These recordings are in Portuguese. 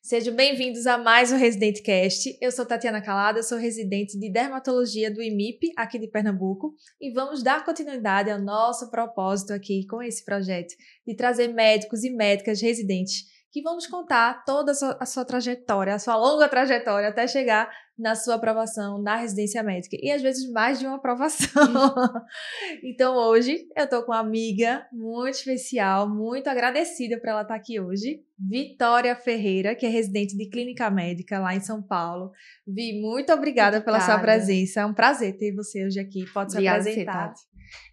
Sejam bem-vindos a mais um Residente Cast. Eu sou Tatiana Calada, sou residente de dermatologia do IMIP, aqui de Pernambuco, e vamos dar continuidade ao nosso propósito aqui com esse projeto, de trazer médicos e médicas residentes que vão nos contar toda a sua trajetória, a sua longa trajetória até chegar na sua aprovação na residência médica. E às vezes mais de uma aprovação. Então hoje eu estou com uma amiga muito especial, muito agradecida por ela estar aqui hoje, Vitória Ferreira, que é residente de clínica médica lá em São Paulo. Vi, muito obrigada pela sua presença. É um prazer ter você hoje aqui. Pode se apresentar.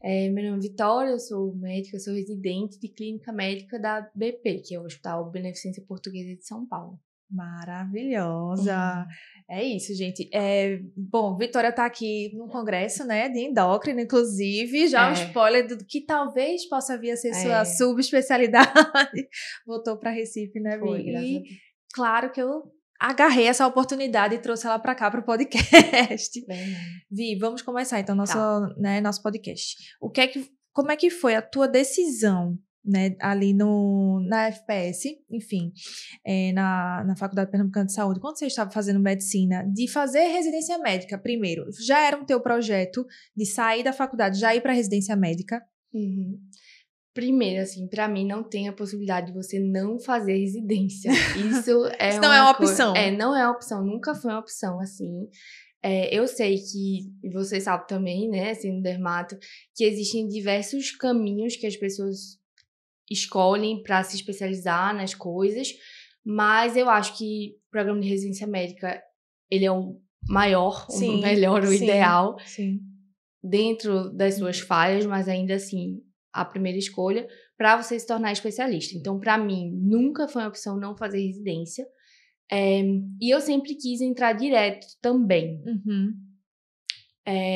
Meu nome é Vitória, eu sou médica, sou residente de clínica médica da BP, que é o Hospital Beneficência Portuguesa de São Paulo. Maravilhosa! É isso, gente. Bom, Vitória está aqui no congresso, né, de endócrino, inclusive, já um spoiler do que talvez possa vir a ser sua subespecialidade. Voltou para Recife, né, Vi? E claro que eu agarrei essa oportunidade e trouxe ela para cá, para o podcast. Vi, vamos começar então nosso podcast. Como é que foi a tua decisão, né, ali na FPS, enfim, na Faculdade Pernambucana de Saúde, quando você estava fazendo medicina, de fazer residência médica primeiro? Já era um teu projeto de sair da faculdade, já ir para residência médica? Uhum. Primeiro, assim, pra mim não tem a possibilidade de você não fazer residência. Isso não é uma opção. Não é uma opção, nunca foi uma opção, assim. Eu sei que, e você sabe também, né, assim, no dermato, que existem diversos caminhos que as pessoas escolhem para se especializar nas coisas, mas eu acho que o programa de residência médica, ele é o maior, o melhor, o ideal, dentro das suas falhas, mas ainda assim, a primeira escolha para você se tornar especialista. Então, para mim, nunca foi uma opção não fazer residência, e eu sempre quis entrar direto também.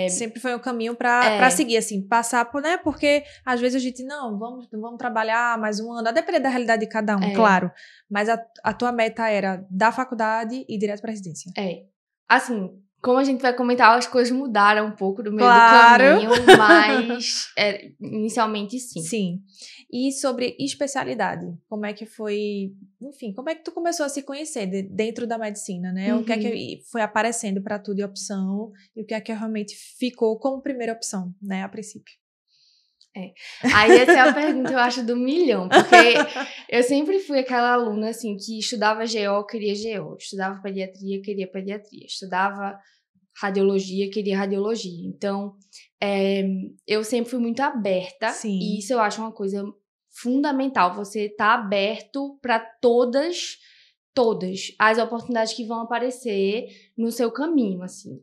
Sempre foi um caminho para seguir, assim, passar por, né? Porque às vezes a gente, vamos trabalhar mais um ano, a depender da realidade de cada um, claro. Mas a tua meta era da faculdade e direto para residência. Assim, como a gente vai comentar, as coisas mudaram um pouco do meio do caminho, mas inicialmente sim. Sim. E sobre especialidade, como é que foi, enfim, como é que tu começou a se conhecer dentro da medicina, né? O que é que foi aparecendo para tu de opção e o que é que realmente ficou como primeira opção, né, a princípio? Aí essa é a pergunta, eu acho, do milhão, porque eu sempre fui aquela aluna, assim, que estudava GO, queria GO, estudava pediatria, queria pediatria, estudava radiologia, queria radiologia. Então, eu sempre fui muito aberta, e isso eu acho uma coisa fundamental, você tá aberto para todas as oportunidades que vão aparecer no seu caminho, assim.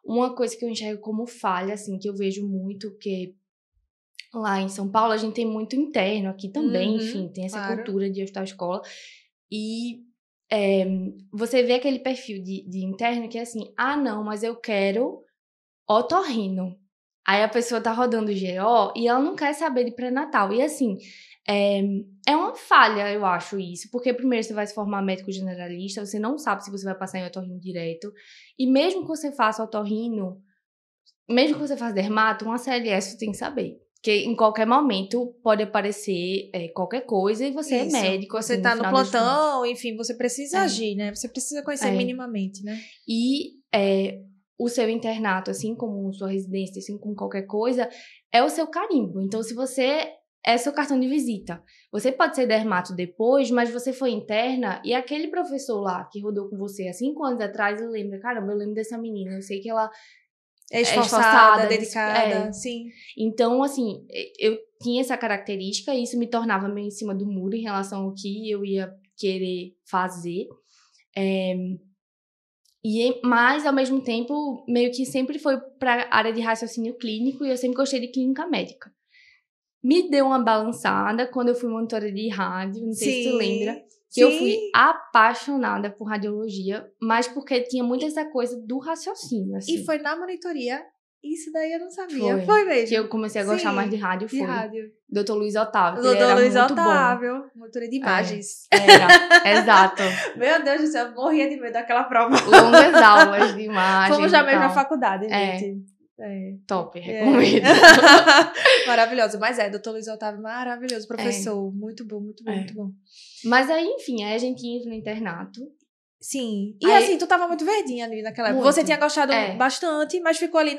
Uma coisa que eu enxergo como falha, assim, que eu vejo muito, que lá em São Paulo a gente tem muito interno, aqui também, enfim, tem essa cultura de hospital-escola, e você vê aquele perfil de interno que é assim, não, mas eu quero otorrino. Aí a pessoa tá rodando GO e ela não quer saber de pré-natal. E assim, é uma falha, eu acho isso, porque primeiro você vai se formar médico generalista, você não sabe se você vai passar em otorrino direto, e mesmo que você faça otorrino, mesmo que você faça dermato, uma CLS você tem que saber. Porque em qualquer momento pode aparecer qualquer coisa e você é médico. Você tá no plantão, enfim, você precisa agir, né? Você precisa conhecer minimamente, né? E o seu internato, assim como sua residência, assim como qualquer coisa, é o seu carimbo. Então, se você é seu cartão de visita, você pode ser dermato depois, mas você foi interna e aquele professor lá que rodou com você há 5 anos atrás, ele lembra, caramba, eu lembro dessa menina, eu sei que ela é esforçada, dedicada, sim. Então, assim, eu tinha essa característica e isso me tornava meio em cima do muro em relação ao que eu ia querer fazer. Mas, ao mesmo tempo, meio que sempre foi para a área de raciocínio clínico e eu sempre gostei de clínica médica. Me deu uma balançada quando eu fui monitora de rádio, não sei se tu lembra. Que eu fui apaixonada por radiologia, mas porque tinha muito essa coisa do raciocínio, assim. E foi na monitoria? Isso daí eu não sabia. Foi mesmo. Que eu comecei a gostar mais de rádio, foi. Rádio. Dr. Luiz Otávio, Dr. Luiz Otávio, monitora de imagens. Exato. Meu Deus do céu, eu morria de medo daquela prova. Longas aulas de imagem. Fomos já mesmo na faculdade, gente. Top, recomendo. Maravilhoso. Mas doutor Luiz Otávio, maravilhoso, professor. Muito bom, muito bom, muito bom. Mas aí, enfim, aí a gente entra no internato. Sim. E aí, assim, tu tava muito verdinha ali naquela época. Muito. Você tinha gostado bastante, mas ficou ali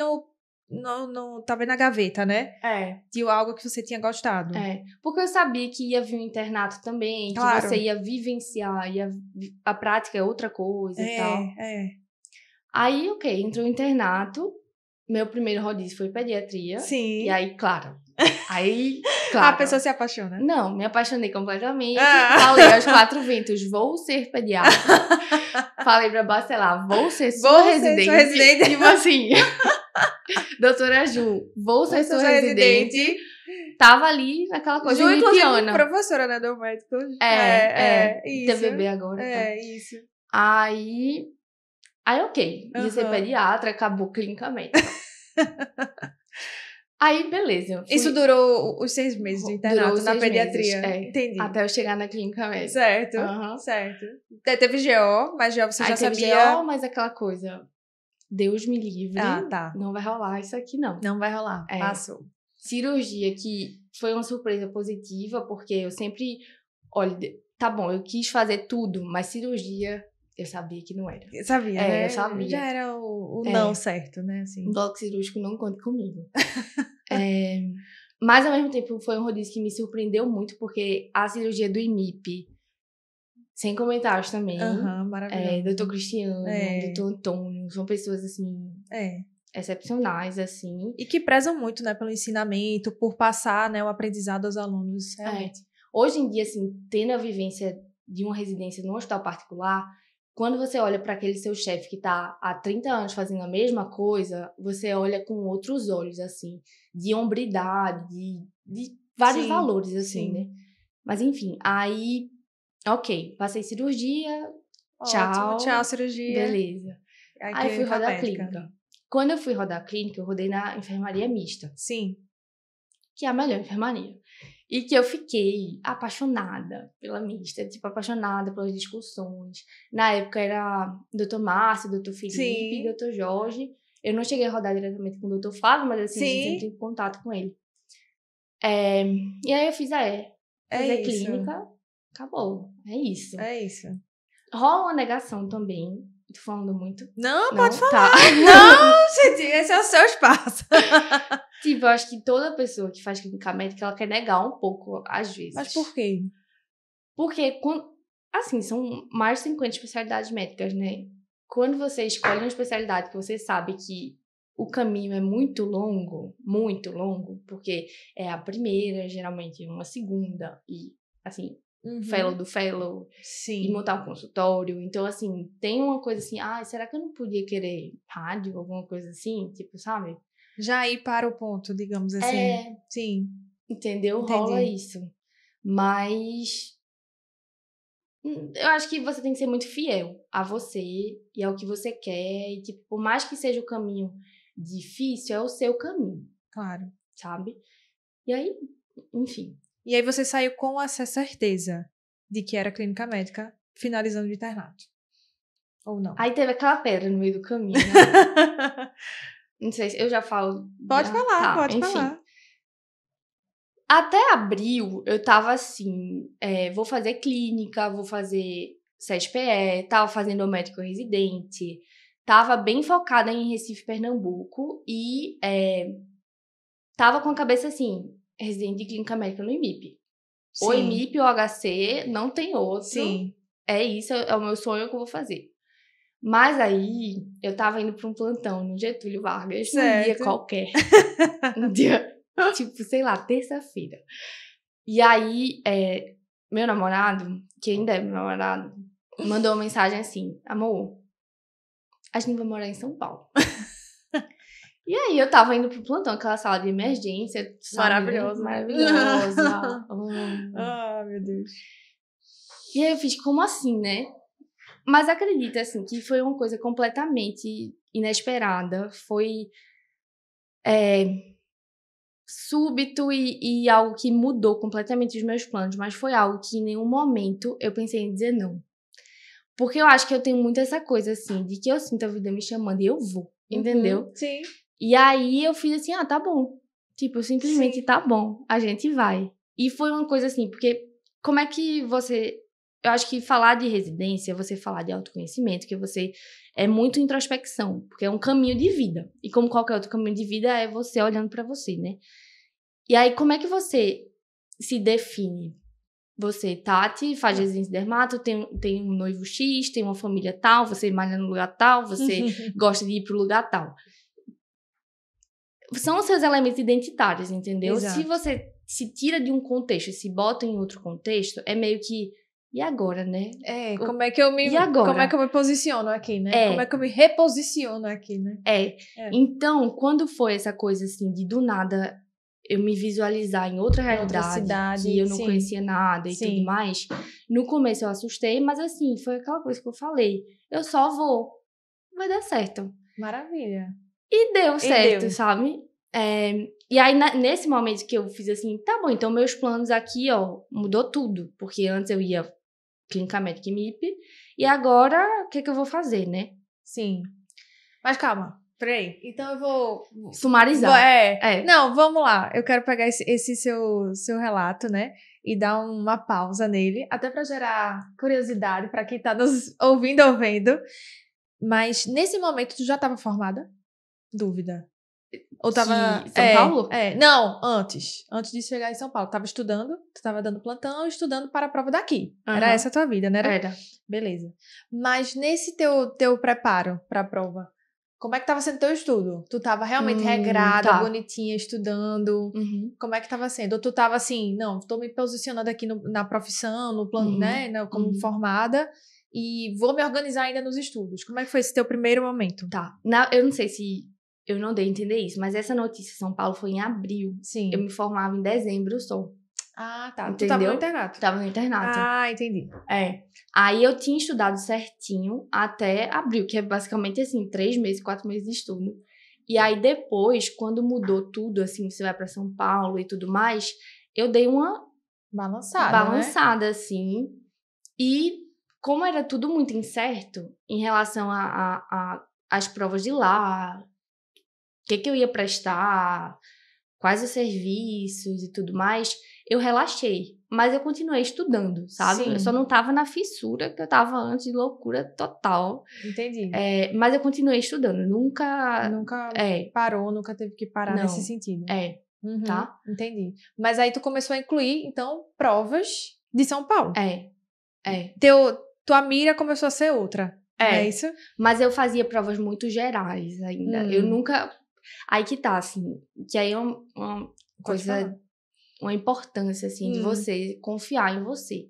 tava na gaveta, né? De algo que você tinha gostado. Porque eu sabia que ia vir um internato também, claro. que você ia vivenciar, a prática é outra coisa e tal. Aí, entrou no internato. Meu primeiro rodízio foi pediatria. Sim. E aí, claro. A pessoa se apaixona? Não, me apaixonei completamente. Falei aos 4 ventos, vou ser pediatra. Falei pra Bacelar, vou ser sua residente. Tipo assim, doutora Ju, vou ser sua residente. Tava ali naquela coisa Ju, inclusive, professora, né, do médico. Isso. TVB agora. Isso. Aí, ia ser pediatra, acabou clinicamente. Aí, beleza. Isso durou os 6 meses de internato na pediatria. Entendi. Até eu chegar na clínica médica. Certo. Teve GO, mas GO você já sabia. Teve GO, mas aquela coisa, Deus me livre. Tá. Não vai rolar isso aqui, não. Não vai rolar. Passou. Cirurgia, que foi uma surpresa positiva, porque eu sempre... Olha, tá bom, eu quis fazer tudo, mas cirurgia... Eu sabia que não era. Sabia, né? Eu sabia. Já era o não certo, né? Assim. Bloco cirúrgico não conta comigo. Mas, ao mesmo tempo, foi um rodízio que me surpreendeu muito, porque a cirurgia do IMIP, sem comentários também. Maravilhoso. Doutor Cristiano, doutor Antônio, são pessoas, assim... excepcionais, assim. E que prezam muito, né, pelo ensinamento, por passar, né, o aprendizado aos alunos, realmente. Hoje em dia, assim, tendo a vivência de uma residência num hospital particular... Quando você olha para aquele seu chefe que tá há 30 anos fazendo a mesma coisa, você olha com outros olhos, assim, de hombridade, de vários valores, assim, né? Mas, enfim, aí, passei cirurgia, tchau, cirurgia. Beleza. Aí fui rodar a clínica. Quando eu fui rodar a clínica, eu rodei na enfermaria mista. Sim. Que é a melhor enfermaria. E que eu fiquei apaixonada pela mista, tipo, apaixonada pelas discussões. Na época era Dr. Márcio, Dr. Felipe, Dr. Jorge. Eu não cheguei a rodar diretamente com o Dr. Flávio, mas assim, eu sempre tive contato com ele. E aí eu fiz fazer clínica, acabou. É isso. Rola uma negação também. Tô falando muito. Não, pode falar. Tá. Não, gente, esse é o seu espaço. Tipo, eu acho que toda pessoa que faz clínica médica, ela quer negar um pouco, às vezes. Mas por quê? Porque, assim, são mais de 50 especialidades médicas, né? Quando você escolhe uma especialidade que você sabe que o caminho é muito longo, porque é a primeira, geralmente uma segunda, e, assim... fellow do fellow, e montar um consultório. Então, assim, tem uma coisa assim, será que eu não podia querer rádio, alguma coisa assim? Tipo, sabe? Já ir para o ponto, digamos assim. Sim. Entendeu? Entendi. Rola isso. Mas eu acho que você tem que ser muito fiel a você e ao que você quer. E, tipo, por mais que seja o caminho difícil, é o seu caminho. Claro. Sabe? E aí, enfim. E aí você saiu com essa certeza de que era clínica médica, finalizando o internato. Ou não? Aí teve aquela pedra no meio do caminho, né? Não sei se eu já falo. Pode falar, pode falar. Até abril, eu tava assim, vou fazer clínica, vou fazer CSPE, tava fazendo médico residente, tava bem focada em Recife, Pernambuco e tava com a cabeça assim, residente de clínica médica no IMIP. Sim. O IMIP ou HC, não tem outro. Sim. É isso, é o meu sonho que eu vou fazer. Mas aí, eu tava indo pra um plantão no Getúlio Vargas, num dia qualquer. Um dia, tipo, sei lá, terça-feira. E aí, meu namorado, que ainda é meu namorado, mandou uma mensagem assim, amor, a gente vai morar em São Paulo. E aí, eu tava indo pro plantão, aquela sala de emergência. Maravilhosa. Maravilhosa. Meu Deus. E aí, eu fiz, como assim, né? Mas acredita, assim, que foi uma coisa completamente inesperada. Foi súbito e algo que mudou completamente os meus planos. Mas foi algo que em nenhum momento eu pensei em dizer não. Porque eu acho que eu tenho muito essa coisa, assim, de que eu sinto a vida me chamando e eu vou. Entendeu? Sim. E aí eu fiz assim, tá bom. Tipo, simplesmente tá bom, a gente vai. E foi uma coisa assim, porque como é que você... Eu acho que falar de residência é você falar de autoconhecimento, que você é muito introspecção, porque é um caminho de vida. E como qualquer outro caminho de vida, é você olhando pra você, né? E aí, como é que você se define? Você, Tati, faz residência de dermato, tem um noivo X, tem uma família tal, você malha no lugar tal, você gosta de ir pro lugar tal. São os seus elementos identitários, entendeu? Exato. Se você se tira de um contexto e se bota em outro contexto, é meio que... E agora, né? Como é que eu me... E agora? Como é que eu me posiciono aqui, né? Como é que eu me reposiciono aqui, né? Então, quando foi essa coisa assim, de do nada eu me visualizar em outra realidade, outra cidade, que eu não conhecia nada e tudo mais, no começo eu assustei, mas assim, foi aquela coisa que eu falei, eu só vou, vai dar certo. Maravilha. E deu certo, sabe? E aí, nesse momento que eu fiz assim, tá bom, então meus planos aqui, ó, mudou tudo. Porque antes eu ia Clínica Médica MIP, e agora, o que eu vou fazer, né? Sim. Mas calma, peraí. Então eu vou... Sumarizar. Não, vamos lá. Eu quero pegar esse seu relato, né? E dar uma pausa nele, até pra gerar curiosidade pra quem tá nos ouvindo ou vendo. Mas nesse momento, tu já tava formada? Dúvida. Ou tava... São Paulo? Não, antes. Antes de chegar em São Paulo. Tava estudando, tu tava dando plantão, estudando para a prova daqui. Era essa a tua vida, né? Era. Beleza. Mas nesse teu preparo pra prova, como é que tava sendo teu estudo? Tu tava realmente regrada, bonitinha, estudando? Como é que tava sendo? Ou tu tava assim, não, tô me posicionando aqui na profissão, no plano, né? Como formada, e vou me organizar ainda nos estudos. Como é que foi esse teu primeiro momento? Eu não sei se eu não dei a entender isso, mas essa notícia em São Paulo foi em abril. Sim. Eu me formava em dezembro só. Ah, tá. Entendeu? Tu tava no internato? Tava no internato. Ah, entendi. Aí eu tinha estudado certinho até abril, que é basicamente assim, 3 meses, 4 meses de estudo. E aí depois, quando mudou tudo, assim, você vai pra São Paulo e tudo mais, eu dei uma balançada, né? assim. E como era tudo muito incerto em relação às provas de lá, o que eu ia prestar, quais os serviços e tudo mais, eu relaxei. Mas eu continuei estudando, sabe? Sim. Eu só não tava na fissura que eu tava antes, de loucura total. Entendi. Mas eu continuei estudando. Nunca parou, nunca teve que parar nesse sentido. Tá? Entendi. Mas aí tu começou a incluir, então, provas de São Paulo. Tua mira começou a ser outra. É isso? Mas eu fazia provas muito gerais ainda. Eu nunca... Aí que tá, assim, que aí é uma coisa, uma importância, assim, de você confiar em você.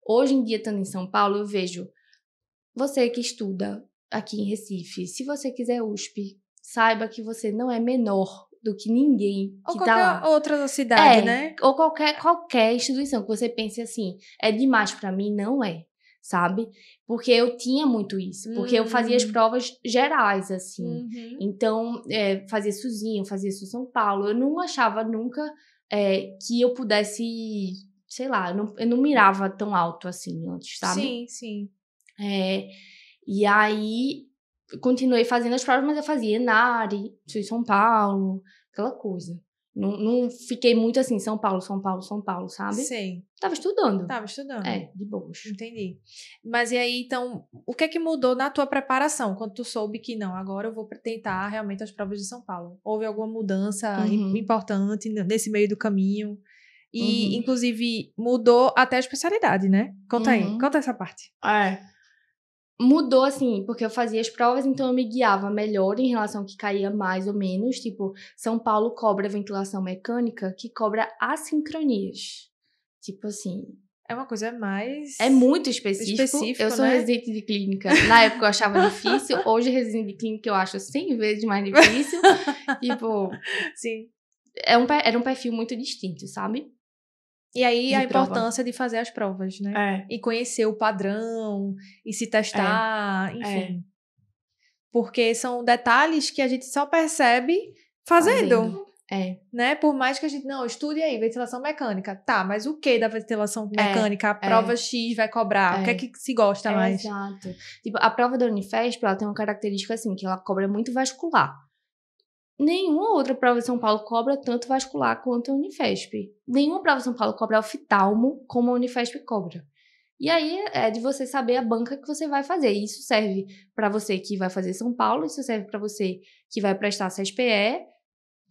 Hoje em dia, estando em São Paulo, eu vejo você que estuda aqui em Recife, se você quiser USP, saiba que você não é menor do que ninguém que tá lá. Ou qualquer outra cidade, né? Ou qualquer instituição que você pense assim, é demais pra mim, não é. Sabe? Porque eu tinha muito isso. Porque eu fazia as provas gerais, assim. Então, fazia SUSinho, fazia SUS São Paulo. Eu não achava nunca que eu pudesse... Sei lá, eu não mirava tão alto assim antes, sabe? Sim. E aí, continuei fazendo as provas, mas eu fazia ENARE, SUS São Paulo, aquela coisa. Não fiquei muito assim, São Paulo, sabe? Sei. Tava estudando. De boas. Entendi. Mas e aí, então, o que é que mudou na tua preparação? Quando tu soube que não, agora eu vou tentar realmente as provas de São Paulo. Houve alguma mudança importante nesse meio do caminho? E, inclusive, mudou até a especialidade, né? Conta aí, conta essa parte. Mudou, assim, porque eu fazia as provas, então eu me guiava melhor em relação ao que caía mais ou menos. Tipo, São Paulo cobra ventilação mecânica, que cobra assincronias. Tipo assim... É uma coisa mais... É muito específico. Eu sou residente de clínica. Na época eu achava difícil. Hoje, residente de clínica eu acho 100 vezes mais difícil. Tipo... Sim. Era um perfil muito distinto, sabe? E aí a importância de fazer as provas, né? E conhecer o padrão, e se testar, enfim. Porque são detalhes que a gente só percebe fazendo. Né? Por mais que a gente, não, estude aí, ventilação mecânica. Tá, mas o que da ventilação mecânica? A prova X vai cobrar. O que é que se gosta mais? Exato. Tipo, a prova da Unifesp, ela tem uma característica assim, que ela cobra muito vascular. nenhuma outra prova de São Paulo cobra tanto vascular quanto a Unifesp. Nenhuma prova de São Paulo cobra oftalmo como a Unifesp cobra. E aí é de você saber a banca que você vai fazer. Isso serve para você que vai fazer São Paulo, isso serve para você que vai prestar CSPE.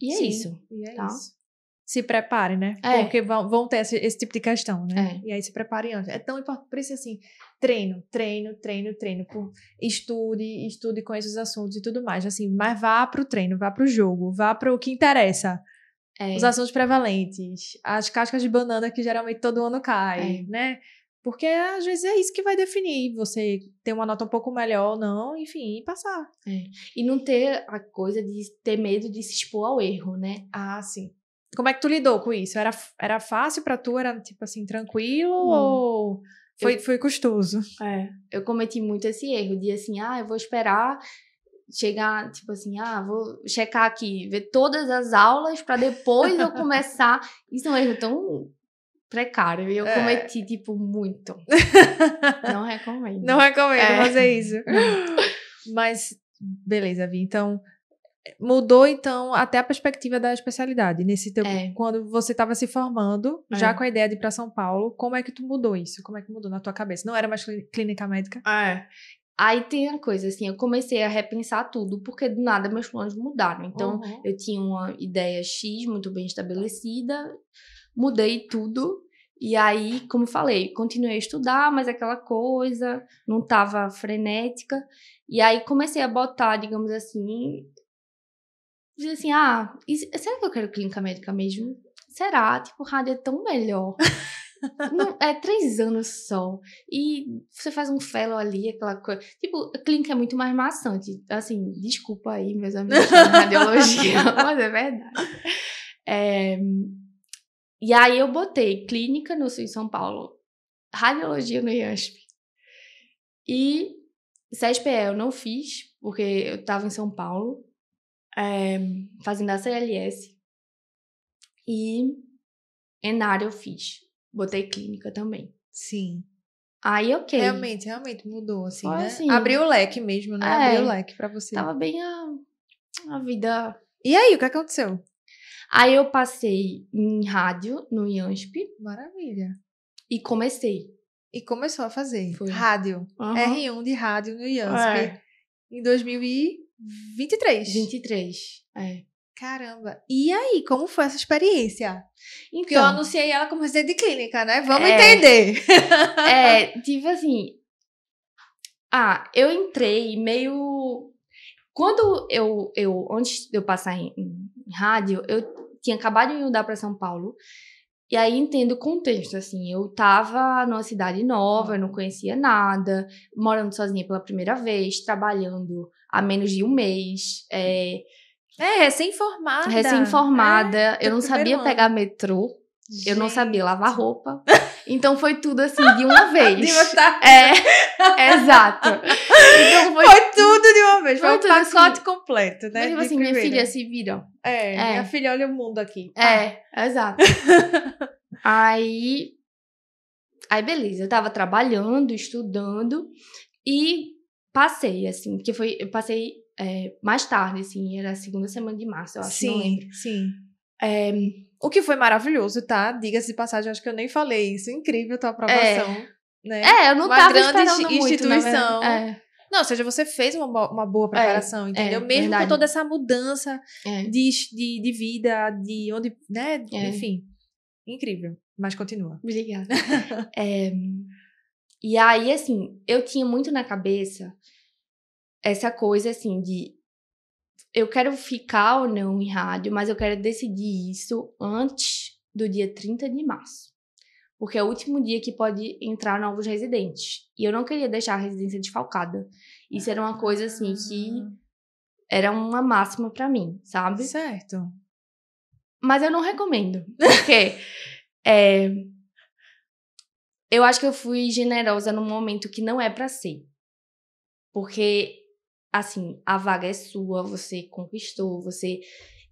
E é Sim, isso. E é tá? isso. Se prepare, né? É. Porque vão ter esse tipo de questão, né? É. E aí se prepare antes. É tão importante. Por isso, assim, treino. Estude, conheça os assuntos e tudo mais. Assim, mas vá pro treino, vá pro jogo, vá pro que interessa. Os assuntos prevalentes, as cascas de banana que geralmente todo ano cai, né? Porque às vezes é isso que vai definir você ter uma nota um pouco melhor ou não, enfim, e passar. E não ter a coisa de ter medo de se expor ao erro, né? Ah, sim. Como é que tu lidou com isso? Era fácil pra tu? Era, tipo assim, tranquilo ou foi custoso? Eu cometi muito esse erro de, assim, eu vou esperar chegar, tipo assim, vou checar aqui, ver todas as aulas pra depois eu começar. Isso é um erro tão precário e eu cometi, tipo, muito. Não recomendo. Não recomendo fazer isso. Mas, beleza, Vi. Então, mudou, então, até a perspectiva da especialidade. Nesse teu, quando você estava se formando, já com a ideia de ir para São Paulo, como é que tu mudou isso? Como é que mudou na tua cabeça? Não era mais clínica médica? Aí tem a coisa, assim, eu comecei a repensar tudo, porque do nada meus planos mudaram. Então, eu tinha uma ideia X muito bem estabelecida, mudei tudo. E aí, como falei, continuei a estudar, mas aquela coisa não estava frenética. E aí comecei a botar, digamos assim, dizer assim, será que eu quero clínica médica mesmo? Será? Tipo, rádio é tão melhor. Não, 3 anos só. E você faz um fellow ali, aquela coisa. Tipo, a clínica é muito mais maçante. Assim, desculpa aí, meus amigos da radiologia, mas é verdade. E aí eu botei clínica no Sul de São Paulo, radiologia no IASP. E CSPE eu não fiz, porque eu tava em São Paulo, fazendo a CLS. E Enário eu fiz. Botei clínica também. Sim. Aí, ok. Realmente mudou, assim, foi né? Assim, abriu o leque mesmo, né? Abriu o leque pra você. Tava bem a vida... E aí, o que aconteceu? Aí eu passei em rádio, no IANSP. Maravilha. E comecei. E começou a fazer. Foi. Rádio. R1 de rádio no IANSP. Em 2023. 23, Caramba. E aí, como foi essa experiência? Então, porque eu anunciei ela como residente de clínica, né? Vamos entender. Tipo assim... eu entrei meio... Quando antes de eu passar em rádio, eu tinha acabado de me mudar para São Paulo. E aí entendo o contexto, assim. Eu tava numa cidade nova, eu não conhecia nada, morando sozinha pela primeira vez, trabalhando há menos de um mês. Recém-formada. Eu não sabia pegar metrô. Gente. Eu não sabia lavar roupa. Então foi tudo assim, de uma vez. Exato. Então foi tudo de uma vez. Foi um pacote completo, né? Mas, tipo assim, minha filha se vira. Minha filha olha o mundo aqui. Exato. Aí, beleza. Eu tava trabalhando, estudando e passei, assim, porque eu passei mais tarde, assim, era a segunda semana de março, eu acho, não lembro. Sim. O que foi maravilhoso, tá? Diga-se de passagem, acho que eu nem falei isso. Incrível a tua aprovação, né? Eu não tava esperando muito, instituição. Não, ou seja, você fez uma boa preparação, entendeu? Mesmo verdade. com toda essa mudança de vida, de onde, né? Enfim, incrível. Mas continua. Obrigada. E aí, assim, eu tinha muito na cabeça essa coisa, assim, de eu quero ficar ou não em rádio, mas eu quero decidir isso antes do dia 30 de março. Porque é o último dia que pode entrar novos residentes. E eu não queria deixar a residência desfalcada. Isso era uma coisa, assim, que era uma máxima pra mim, sabe? Certo. Mas eu não recomendo. Porque eu acho que eu fui generosa num momento que não é pra ser. Porque, assim, a vaga é sua, você conquistou,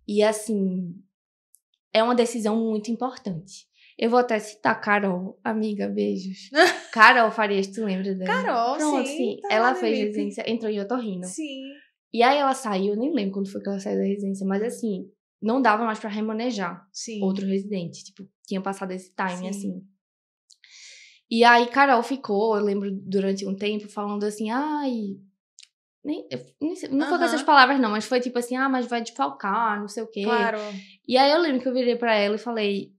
E, assim, é uma decisão muito importante. Eu vou até citar Carol, amiga, beijos. Carol Farias, tu lembra dela? Carol, Pronto, sim. ela fez residência, entrou em otorrino. Sim. E aí ela saiu, eu nem lembro quando foi que ela saiu da residência, mas assim, não dava mais pra remanejar outro residente. Tipo, tinha passado esse time, assim. E aí Carol ficou, eu lembro, durante um tempo, falando assim, ai... não foi com essas palavras, não, mas foi tipo assim, mas vai desfalcar, não sei o quê. Claro. E aí eu lembro que eu virei pra ela e falei,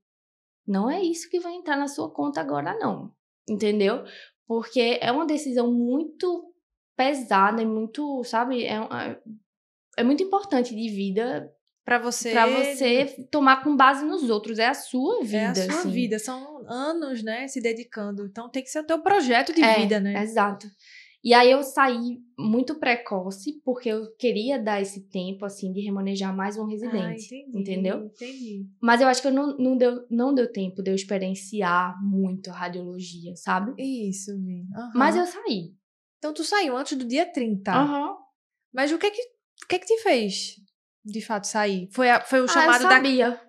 não é isso que vai entrar na sua conta agora, não. Entendeu? Porque é uma decisão muito pesada e muito, sabe, é muito importante de vida pra você tomar com base nos outros. É a sua vida, é a sua assim. vida. São anos, né, se dedicando. Então tem que ser o teu projeto de vida, né? Exato. E aí eu saí muito precoce, porque eu queria dar esse tempo, assim, de remanejar mais um residente. Entendeu? Entendi. Mas eu acho que não deu tempo de eu experienciar muito a radiologia, sabe? Isso, Mas eu saí. Então tu saiu antes do dia 30. Mas o que que te fez, de fato, sair? Foi o chamado eu sabia.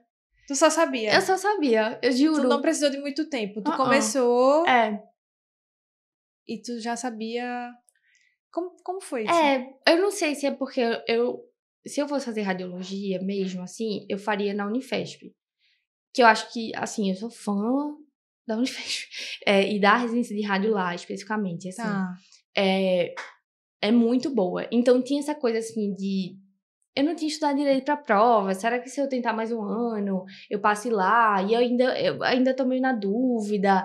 Tu só sabia? Eu só sabia, eu juro. Tu não precisou de muito tempo. Tu começou... É. E tu já sabia... Como foi isso? Eu não sei se é porque se eu fosse fazer radiologia mesmo, assim, eu faria na Unifesp. Que eu acho que, assim, eu sou fã da Unifesp. E da residência de rádio lá, especificamente, assim. É muito boa. Então, tinha essa coisa, assim, de... Eu não tinha estudado direito pra prova. Será que se eu tentar mais um ano, eu passe lá? E eu ainda tô meio na dúvida.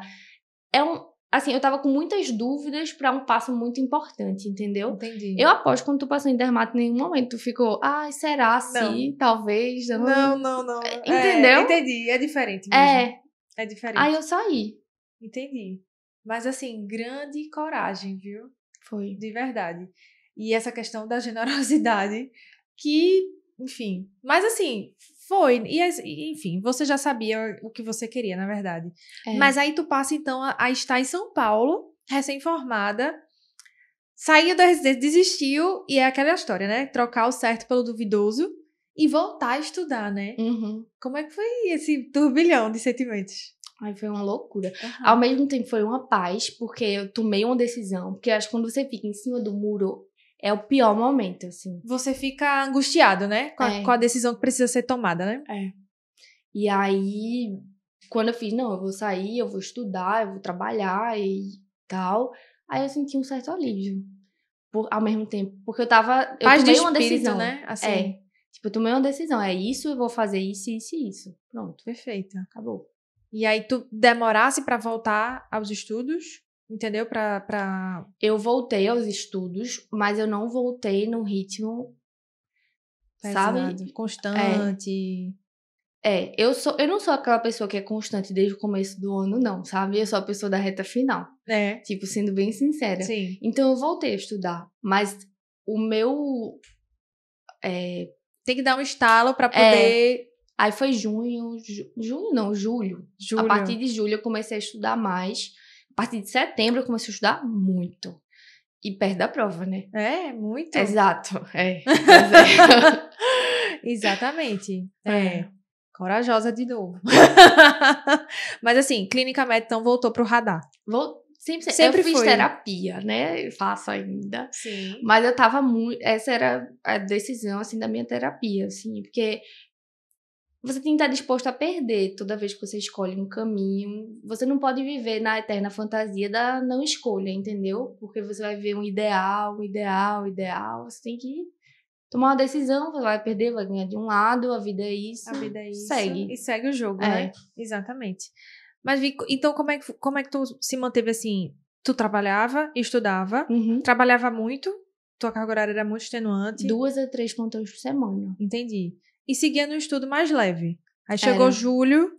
Assim, eu tava com muitas dúvidas pra um passo muito importante, entendeu? Entendi. Eu aposto que quando tu passou em dermato, em nenhum momento tu ficou, será se, talvez, não. Entendeu? Entendi, é diferente mesmo. É diferente. Aí eu saí. Entendi. Mas assim, grande coragem, viu? Foi. De verdade. E essa questão da generosidade que, enfim, mas assim, foi, e enfim, você já sabia o que você queria, na verdade. Mas aí tu passa, então, a estar em São Paulo, recém-formada, saiu da residência, desistiu, e é aquela história, né? Trocar o certo pelo duvidoso e voltar a estudar, né? Como é que foi esse turbilhão de sentimentos? Ai, foi uma loucura. Ao mesmo tempo, foi uma paz, porque eu tomei uma decisão, porque eu acho que quando você fica em cima do muro, é o pior momento, assim. Você fica angustiado, né? Com a decisão que precisa ser tomada, né? E aí, quando eu fiz, não, eu vou sair, eu vou estudar, eu vou trabalhar e tal, aí eu senti um certo alívio. Ao mesmo tempo, porque eu tomei uma decisão, né? Assim. Tipo, eu tomei uma decisão, é isso, eu vou fazer isso, isso e isso. Pronto. Perfeito. Acabou. E aí tu demorasse pra voltar aos estudos? Entendeu? Eu voltei aos estudos, mas eu não voltei num ritmo, sabe? Constante. Eu não sou aquela pessoa que é constante desde o começo do ano, não, sabe? Eu sou a pessoa da reta final. Tipo, sendo bem sincera. Sim. Então, eu voltei a estudar, mas o meu... Tem que dar um estalo pra poder... Aí foi julho. A partir de julho eu comecei a estudar mais. A partir de setembro eu comecei a estudar muito. E perto da prova, né? Muito. Exato. Exatamente. Corajosa de novo. Mas assim, Clínica Med então voltou pro radar. Sempre eu fiz terapia, né? Eu faço ainda. Sim. Mas eu tava muito... Essa era a decisão, assim, da minha terapia, assim. Porque você tem que estar disposto a perder toda vez que você escolhe um caminho. Você não pode viver na eterna fantasia da não escolha, entendeu? Porque você vai ver um ideal. Você tem que tomar uma decisão. Você vai perder, vai ganhar de um lado. A vida é isso. Segue. E segue o jogo, né? Exatamente. Mas, então, como é que tu se manteve assim? Tu trabalhava, estudava, trabalhava muito, tua carga horária era muito extenuante. 2 a 3 plantões por semana. Entendi. E seguia no estudo mais leve. Aí chegou julho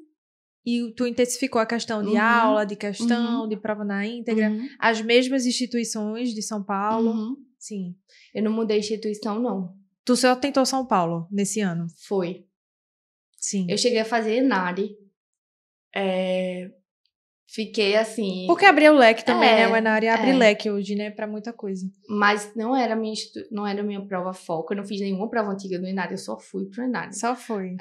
e tu intensificou a questão de aula, de questão, de prova na íntegra. As mesmas instituições de São Paulo. Sim. Eu não mudei instituição, não. Tu só tentou São Paulo nesse ano? Foi. Sim. Eu cheguei a fazer Enare. Fiquei assim... Porque abriu o leque também, né? O Enare abre leque hoje, né? Pra muita coisa. Mas não era minha prova foco. Eu não fiz nenhuma prova antiga do Enare. Eu só fui pro Enare. Só foi.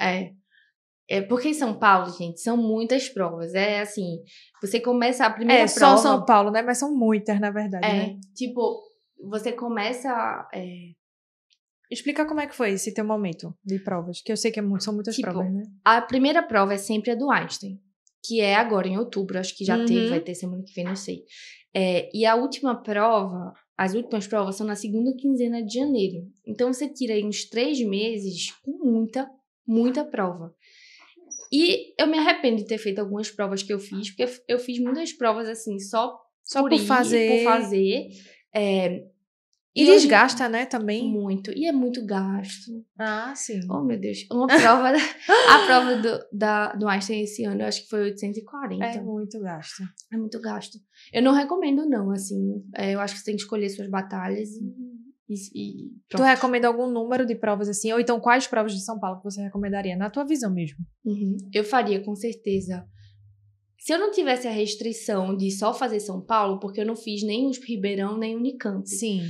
Porque em São Paulo, gente, são muitas provas. É assim, você começa a primeira prova... só São Paulo, né? Mas são muitas, na verdade, né? Tipo, você começa... Explica como é que foi esse teu momento de provas, que eu sei que são muitas Tipo, provas, né? A primeira prova é sempre a do Einstein, que é agora em outubro, acho que já teve, vai ter semana que vem, não sei. E a última prova, as últimas provas são na segunda quinzena de janeiro. Então você tira aí uns 3 meses com muita prova. E eu me arrependo de ter feito algumas provas que eu fiz, porque eu fiz muitas provas assim, só por fazer. E desgasta, né, também? Muito. E é muito gasto. Ah, sim. Oh, meu Deus. A prova do Einstein esse ano, eu acho que foi 840. É muito gasto. É muito gasto. Eu não recomendo, não, assim. Eu acho que você tem que escolher suas batalhas e Tu recomenda algum número de provas assim? Ou então, quais provas de São Paulo que você recomendaria? Na tua visão mesmo. Eu faria, com certeza. Se eu não tivesse a restrição de só fazer São Paulo, porque eu não fiz nem USP Ribeirão, nem Unicamp. Sim.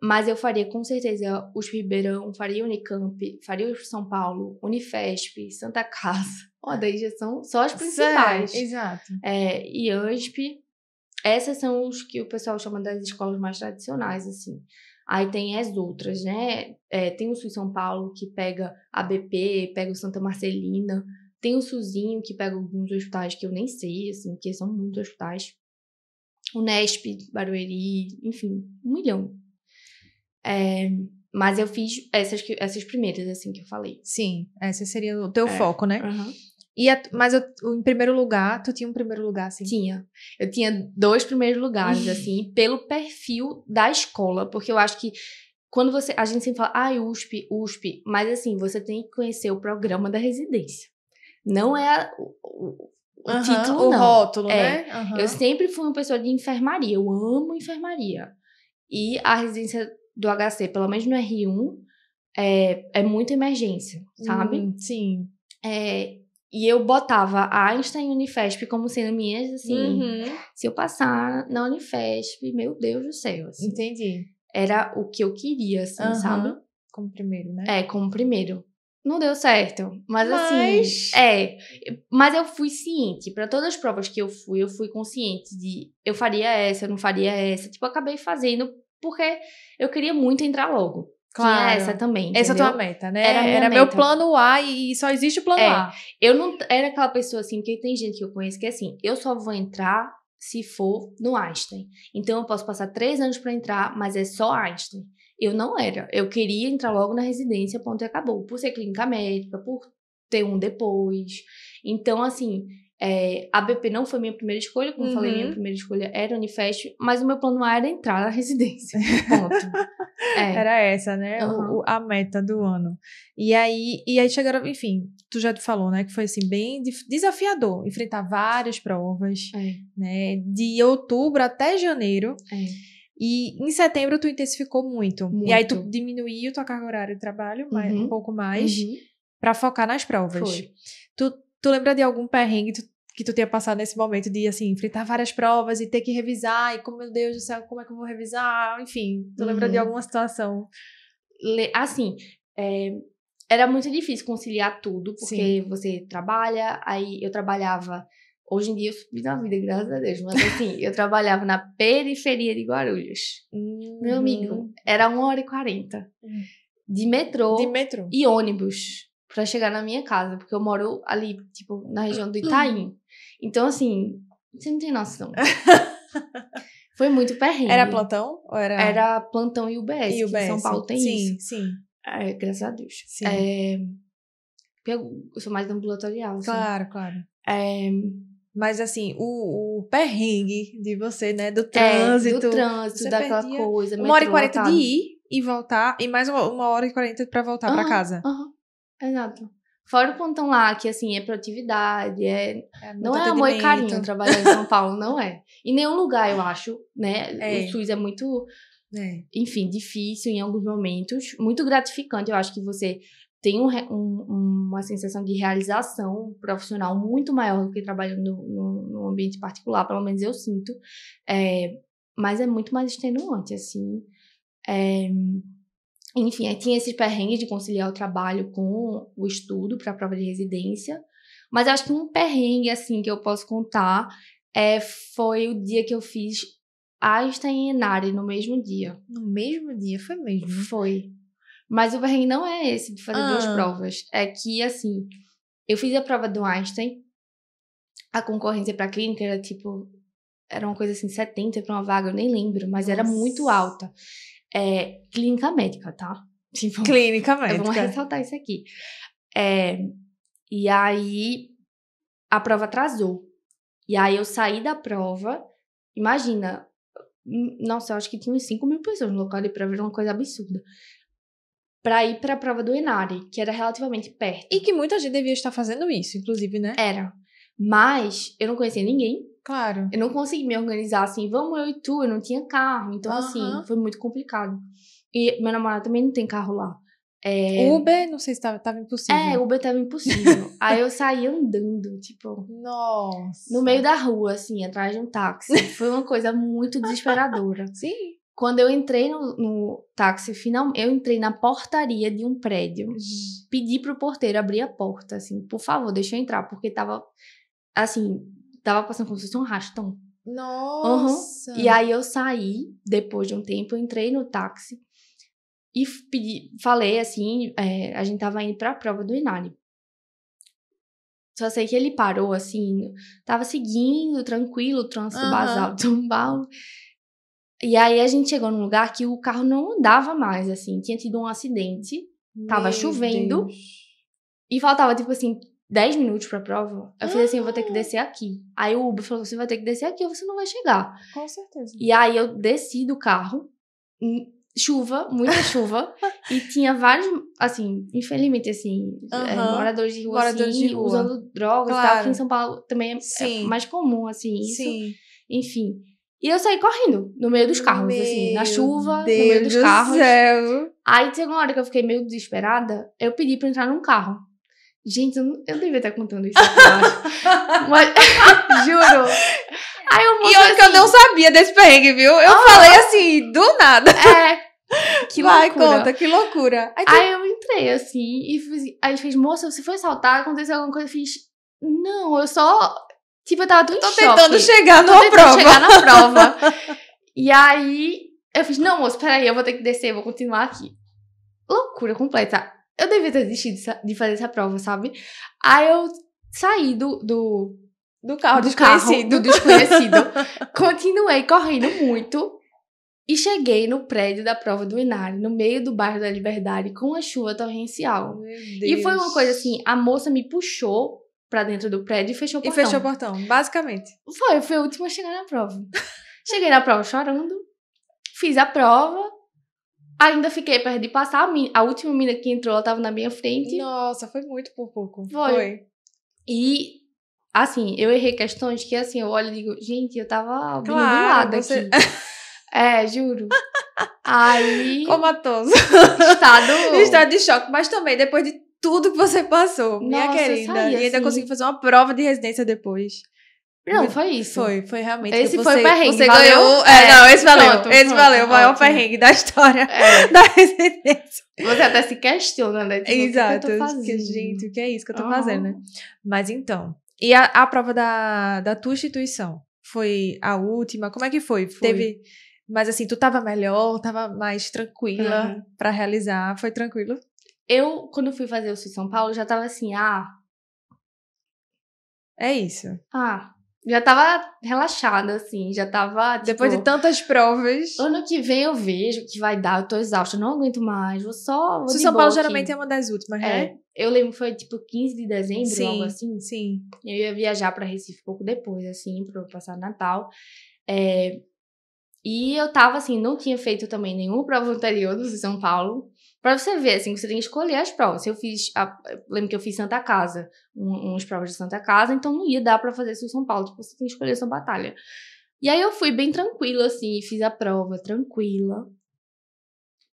Mas eu faria, com certeza, USP Ribeirão, faria Unicamp, faria USP São Paulo, Unifesp, Santa Casa. Daí já são só as principais. Exato. E USP, essas são os que o pessoal chama das escolas mais tradicionais, assim. Aí tem as outras, né? Tem o SUS São Paulo, que pega a BP, pega o Santa Marcelina. Tem o SUSinho, que pega alguns hospitais que eu nem sei, assim, porque são muitos hospitais. O Nesp, Barueri, enfim, 1 milhão. Mas eu fiz essas primeiras, assim, que eu falei. Sim, esse seria o teu foco, né? Uhum. Mas em primeiro lugar, tu tinha um primeiro lugar, assim? Tinha. Eu tinha 2 primeiros lugares, assim, pelo perfil da escola, porque eu acho que quando a gente sempre fala, USP, mas assim, você tem que conhecer o programa da residência. Não é o título, o não. Rótulo, né? Eu sempre fui uma pessoa de enfermaria. Eu amo enfermaria. E a residência do HC, pelo menos no R1, é muita emergência, sabe? Sim. E eu botava a Einstein e Unifesp como sendo minhas, assim... Se eu passar na Unifesp, meu Deus do céu, assim. Entendi. Era o que eu queria, assim, sabe? Como primeiro, né? Como primeiro. Não deu certo, mas assim... Mas eu fui ciente. Para todas as provas que eu fui consciente de... Eu faria essa, eu não faria essa. Tipo, eu acabei fazendo porque eu queria muito entrar logo. Claro. Tinha essa também, Essa é entendeu? a tua meta, né? Era a minha Era meta. meu plano A e só existe o plano A. Eu não... Era aquela pessoa, assim, porque tem gente que eu conheço que é assim, eu só vou entrar se for no Einstein. Então, eu posso passar 3 anos para entrar, mas é só Einstein. Eu não era. Eu queria entrar logo na residência, ponto e acabou. Por ser clínica médica, por ter um depois. Então, assim, a BP não foi minha primeira escolha. Como eu falei, minha primeira escolha era a Unifesp, mas o meu plano A era entrar na residência. Ponto. Era essa, né? A meta do ano. E aí chegaram, enfim, tu já te falou, né? Que foi, assim, bem desafiador. Enfrentar várias provas, né? De outubro até janeiro. E em setembro tu intensificou muito. E aí tu diminuiu tua carga horária de trabalho um pouco mais pra focar nas provas. Foi. Tu lembra de algum perrengue que tu tenha passado nesse momento de, assim, enfrentar várias provas e ter que revisar e, meu Deus do céu, como é que eu vou revisar? Enfim, tu lembra de alguma situação? Assim, era muito difícil conciliar tudo, porque você trabalha, aí eu trabalhava... Hoje em dia eu subi na vida, graças a Deus. Mas assim, eu trabalhava na periferia de Guarulhos. Meu amigo, era 1h40 de metrô e ônibus pra chegar na minha casa. Porque eu moro ali, tipo, na região do Itaim. Então, assim, você não tem noção. Foi muito perrengue. Era plantão? Ou Era plantão e UBS, que em São Paulo tem isso. Sim. Graças a Deus. Sim. Eu sou mais ambulatorial, assim. Claro. Mas, assim, o perrengue de você, né? Do trânsito. Daquela coisa. 1h40 de ir e voltar. E mais 1h40 pra voltar pra casa. Exato. Fora o plantão lá, que, assim, é produtividade, não é amor e carinho trabalhar em São Paulo, não é. Em nenhum lugar, eu acho, né? O SUS é muito, enfim, difícil em alguns momentos. Muito gratificante. Eu acho que você tem uma sensação de realização profissional muito maior do que trabalhando no ambiente particular, pelo menos eu sinto. Mas é muito mais extenuante, assim. Enfim, aí tinha esses perrengues de conciliar o trabalho com o estudo para a prova de residência. Mas eu acho que um perrengue, assim, que eu posso contar foi o dia que eu fiz Einstein e Enare no mesmo dia. No mesmo dia? Foi mesmo? Foi. Mas o perrengue não é esse de fazer 2 provas. É que, assim, eu fiz a prova do Einstein, a concorrência pra clínica era, tipo, era uma coisa assim, 70 pra uma vaga, eu nem lembro, mas era muito alta. Clínica médica, tá? Tipo, Clínica médica. Vamos ressaltar isso aqui. E aí, a prova atrasou. E aí, eu saí da prova, imagina, nossa, eu acho que tinha uns 5 mil pessoas no local de prova, era uma coisa absurda. Pra ir pra prova do Enare, que era relativamente perto. E que muita gente devia estar fazendo isso, inclusive, né? Era. Mas eu não conhecia ninguém. Claro. Eu não consegui me organizar assim, vamos eu e tu, eu não tinha carro. Então, assim, foi muito complicado. E meu namorado também não tem carro lá. Uber, não sei se tava impossível. Uber tava impossível. Aí eu saí andando, tipo... Nossa. No meio da rua, assim, atrás de um táxi. Foi uma coisa muito desesperadora. Sim. Quando eu entrei no táxi, eu entrei na portaria de um prédio. Pedi pro porteiro abrir a porta, assim, por favor, deixa eu entrar, porque tava, assim, tava passando como se fosse um arrastão. Nossa! E aí eu saí, depois de um tempo, eu entrei no táxi e falei, assim, a gente tava indo pra prova do Enare. Só sei que ele parou, assim, tava seguindo, tranquilo, o trânsito basal de São Paulo. E aí a gente chegou num lugar que o carro não andava mais, assim. Tinha tido um acidente, tava chovendo. Deus. E faltava, tipo assim, 10 minutos pra prova. Eu falei assim, eu vou ter que descer aqui. Aí o Uber falou, você vai ter que descer aqui ou você não vai chegar. Com certeza. E aí eu desci do carro, chuva, muita chuva. E tinha vários, assim, infelizmente, assim, moradores de rua, assim, usando drogas e tal. Aqui em São Paulo também é mais comum, assim, isso. Sim. Enfim. E eu saí correndo no meio dos carros, assim, na chuva, Deus no meio dos carros. Céu. Aí, chegou uma hora que eu fiquei meio desesperada, eu pedi pra entrar num carro. Gente, eu devia estar contando isso aqui, eu acho. Mas, juro. Aí o moço, e olha que eu não sabia desse perrengue, viu? Eu falei assim, do nada. Que Vai, loucura. conta, que loucura. Aí eu entrei, assim, e aí ele fez, moça, você foi assaltada, aconteceu alguma coisa? Eu fiz, não, eu só... Tipo, eu tava tão em choque. Tentando chegar na prova. E aí, eu fiz, não, moço, peraí, eu vou ter que descer, vou continuar aqui. Loucura completa. Eu devia ter desistido de fazer essa prova, sabe? Aí eu saí do carro desconhecido. Continuei correndo muito. E cheguei no prédio da prova do Enare, no meio do bairro da Liberdade, com a chuva torrencial. Meu Deus. E foi uma coisa assim, a moça me puxou pra dentro do prédio e fechou o portão. E fechou o portão, basicamente. Foi a última a chegar na prova. Cheguei na prova chorando, fiz a prova, ainda fiquei perto de passar. A última menina que entrou, ela tava na minha frente. Nossa, foi muito por pouco. Foi. E, assim, eu errei questões que, assim, eu olho e digo, gente, eu tava obnubilada aqui. Juro. Aí... Comatoso. Estado de choque, mas também depois de tudo que você passou, minha querida. E ainda assim... conseguiu fazer uma prova de residência depois. Não, foi isso. Foi realmente. Esse foi o perrengue. Você valeu? ganhou. Não, esse valeu. Pronto, esse valeu. O maior perrengue da história da residência. Você até se questiona, né? Tipo, exato. O que eu tô fazendo? Gente, o que é isso que eu tô fazendo, né? Mas então. E a prova da tua instituição? Foi a última? Como é que foi? Teve. Mas assim, tu tava melhor, tava mais tranquila pra realizar. Foi tranquilo? Eu, quando fui fazer o Sul São Paulo, já tava assim, é isso. Já tava relaxada, assim, já tava, tipo... Depois de tantas provas... Ano que vem eu vejo o que vai dar, eu tô exausta, eu não aguento mais, vou de São boa Paulo aqui. geralmente é uma das últimas, né? Eu lembro que foi, tipo, 15 de dezembro, algo assim. Sim. Eu ia viajar pra Recife pouco depois, assim, pra passar Natal. E eu tava, assim, não tinha feito também nenhuma prova anterior do São Paulo. Pra você ver, assim, você tem que escolher as provas. Eu lembro que eu fiz Santa Casa, umas provas de Santa Casa, então não ia dar pra fazer isso em São Paulo. Tipo, você tem que escolher a sua batalha. E aí eu fui bem tranquila, assim, fiz a prova tranquila.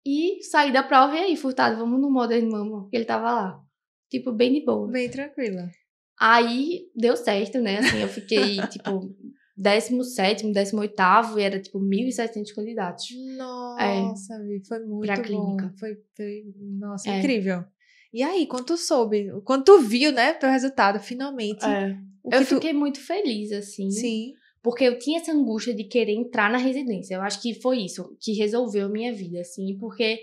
E saí da prova e aí, Furtado, vamos no Modern Mama, porque ele tava lá. Tipo, bem de boa. Bem tranquila. Aí deu certo, né? Assim, eu fiquei, tipo... 17º, 18º, e era tipo 1.700 candidatos. Nossa, foi muito pra bom. Clínica. Foi nossa, incrível. E aí, quando tu soube, quando tu viu, né, teu resultado, finalmente. Eu fiquei muito feliz, assim. Sim. Porque eu tinha essa angústia de querer entrar na residência. Eu acho que foi isso que resolveu a minha vida, assim, porque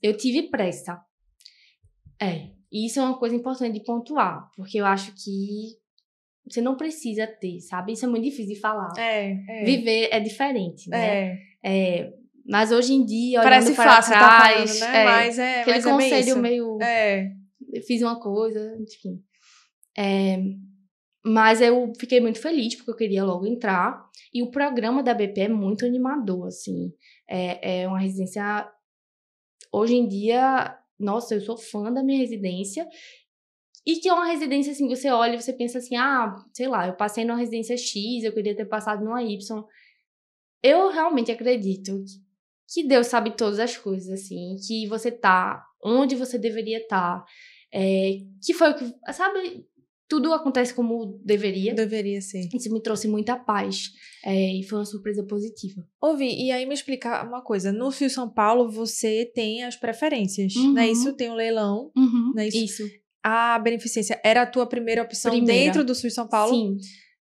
eu tive pressa. E isso é uma coisa importante de pontuar, porque eu acho que você não precisa ter, sabe? Isso é muito difícil de falar. Viver é diferente, né? Mas hoje em dia, olhando parece para fácil trás, tá falando, né? Mas aquele mas conselho bem meio... Eu fiz uma coisa, enfim. Mas eu fiquei muito feliz, porque eu queria logo entrar. E o programa da BP é muito animador, assim. É uma residência... Hoje em dia, nossa, eu sou fã da minha residência. E que é uma residência, assim, você olha e você pensa assim, sei lá, eu passei numa residência X, eu queria ter passado numa Y. Eu realmente acredito que Deus sabe todas as coisas, assim, que você tá onde você deveria estar. Que foi o que, sabe, tudo acontece como deveria. Deveria ser. Isso me trouxe muita paz. E foi uma surpresa positiva. Ouvi, e aí me explicar uma coisa. No Fio São Paulo, você tem as preferências, não é isso? Tem um leilão, não é isso? A beneficência era a tua primeira opção dentro do Sul São Paulo? Sim.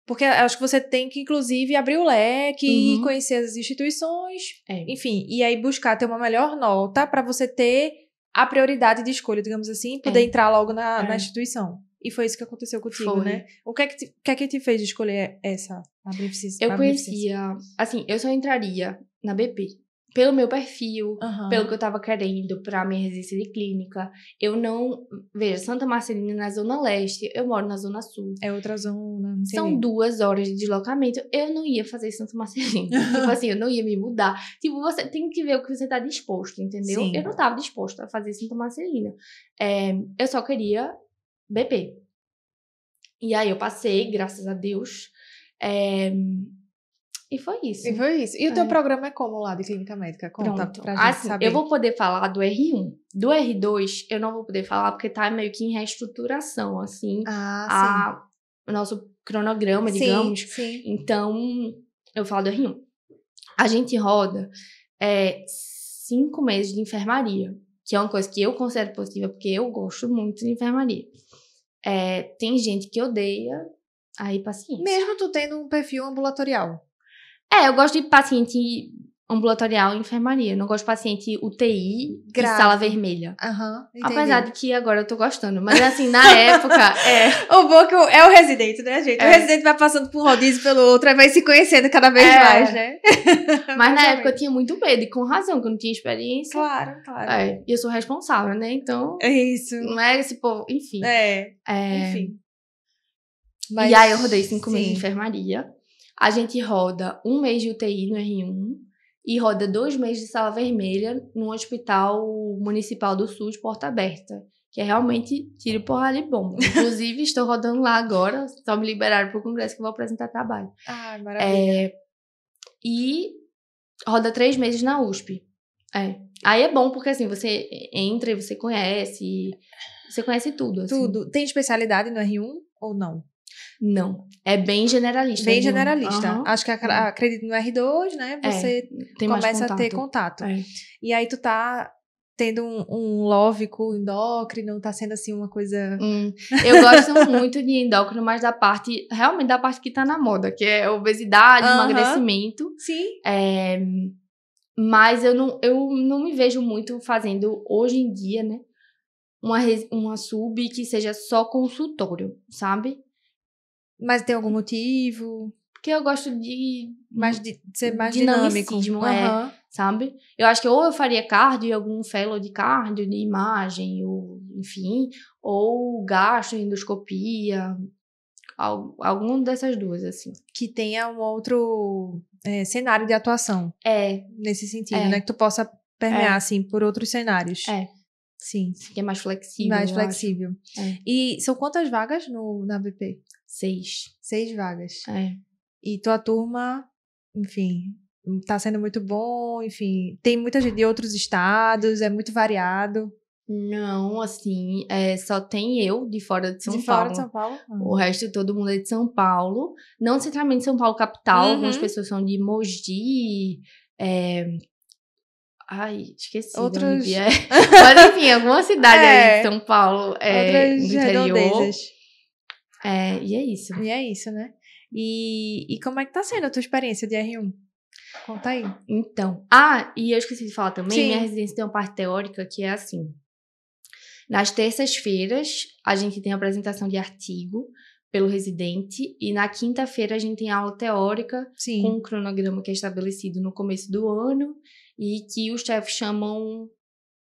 Porque acho que você tem que, inclusive, abrir o leque e conhecer as instituições, enfim, e aí buscar ter uma melhor nota para você ter a prioridade de escolha, digamos assim, e poder entrar logo na instituição. E foi isso que aconteceu contigo, né? O que é que te fez escolher a beneficência? Eu conhecia... Assim, eu só entraria na BP pelo meu perfil, pelo que eu tava querendo pra minha residência de clínica. Eu não... Veja, Santa Marcelina na Zona Leste, eu moro na Zona Sul. É outra zona, não sei. São 2 horas de deslocamento. Eu não ia fazer Santa Marcelina. Tipo assim, eu não ia me mudar. Tipo, você tem que ver o que você tá disposto, entendeu? Sim. Eu não tava disposta a fazer Santa Marcelina. Eu só queria BP. E aí eu passei, graças a Deus. E foi isso. E o teu programa é como lá de clínica médica? Conta pra gente assim, saber. Eu vou poder falar do R1. Do R2, eu não vou poder falar porque tá meio que em reestruturação, assim. O nosso cronograma, digamos. Sim. Então, eu falo do R1. A gente roda 5 meses de enfermaria, que é uma coisa que eu considero positiva, porque eu gosto muito de enfermaria. Tem gente que odeia, aí paciente. Mesmo tu tendo um perfil ambulatorial? Eu gosto de paciente ambulatorial e enfermaria. Eu não gosto de paciente UTI e sala vermelha. Apesar de que agora eu tô gostando. Mas assim, na época, O bom é que é o residente, né, gente? O residente vai passando por um rodízio pelo outro, aí vai se conhecendo cada vez mais, né? Mas na época eu tinha muito medo, e com razão, que eu não tinha experiência. Claro. E eu sou responsável, né? Então... É isso. Não é esse povo... Enfim. Enfim. Mas, e aí eu rodei 5 meses de enfermaria. A gente roda 1 mês de UTI no R1 e roda 2 meses de sala vermelha no Hospital Municipal do SUS Porta Aberta, que é realmente tiro, porrada e bomba. Inclusive, estou rodando lá agora, só me liberaram para o congresso que eu vou apresentar trabalho. Maravilha. E roda 3 meses na USP. Aí é bom porque assim, você entra e você conhece tudo. Assim. Tudo. Tem especialidade no R1 ou não? Não, é bem generalista. Bem generalista. Acho que acredito no R2, né? Você começa a ter contato. E aí tu tá tendo um love com endócrino, tá sendo assim uma coisa... Eu gosto muito de endócrino, mas realmente da parte que tá na moda, que é obesidade, emagrecimento. Sim. Mas eu não me vejo muito fazendo hoje em dia, né? Uma sub que seja só consultório, sabe? Mas tem algum motivo? Porque eu gosto de ser mais dinâmico. Sabe? Eu acho que ou eu faria cardio, algum fellow de cardio, de imagem, ou enfim, ou gastro, endoscopia, alguma dessas duas, assim. Que tenha um outro cenário de atuação. Nesse sentido, né? Que tu possa permear, assim, por outros cenários. Sim. Que é mais flexível. Mais flexível. E são quantas vagas na BP? 6. 6 vagas. E tua turma, enfim, tá sendo muito bom, enfim. Tem muita gente de outros estados, é muito variado. Não, assim, só tem eu de fora de São Paulo. De fora de São Paulo? O resto, todo mundo é de São Paulo. Não necessariamente São Paulo capital, algumas pessoas são de Mogi, esqueci onde é. Mas enfim, alguma cidade aí de São Paulo, outras do interior. redondezas. E é isso. E é isso, né? E como é que tá sendo a tua experiência de R1? Conta aí. Então, e eu esqueci de falar também, Sim. minha residência tem uma parte teórica que é assim. Nas terças-feiras, a gente tem apresentação de artigo pelo residente, e na quinta-feira a gente tem aula teórica Sim. com um cronograma que é estabelecido no começo do ano e que os chefes chamam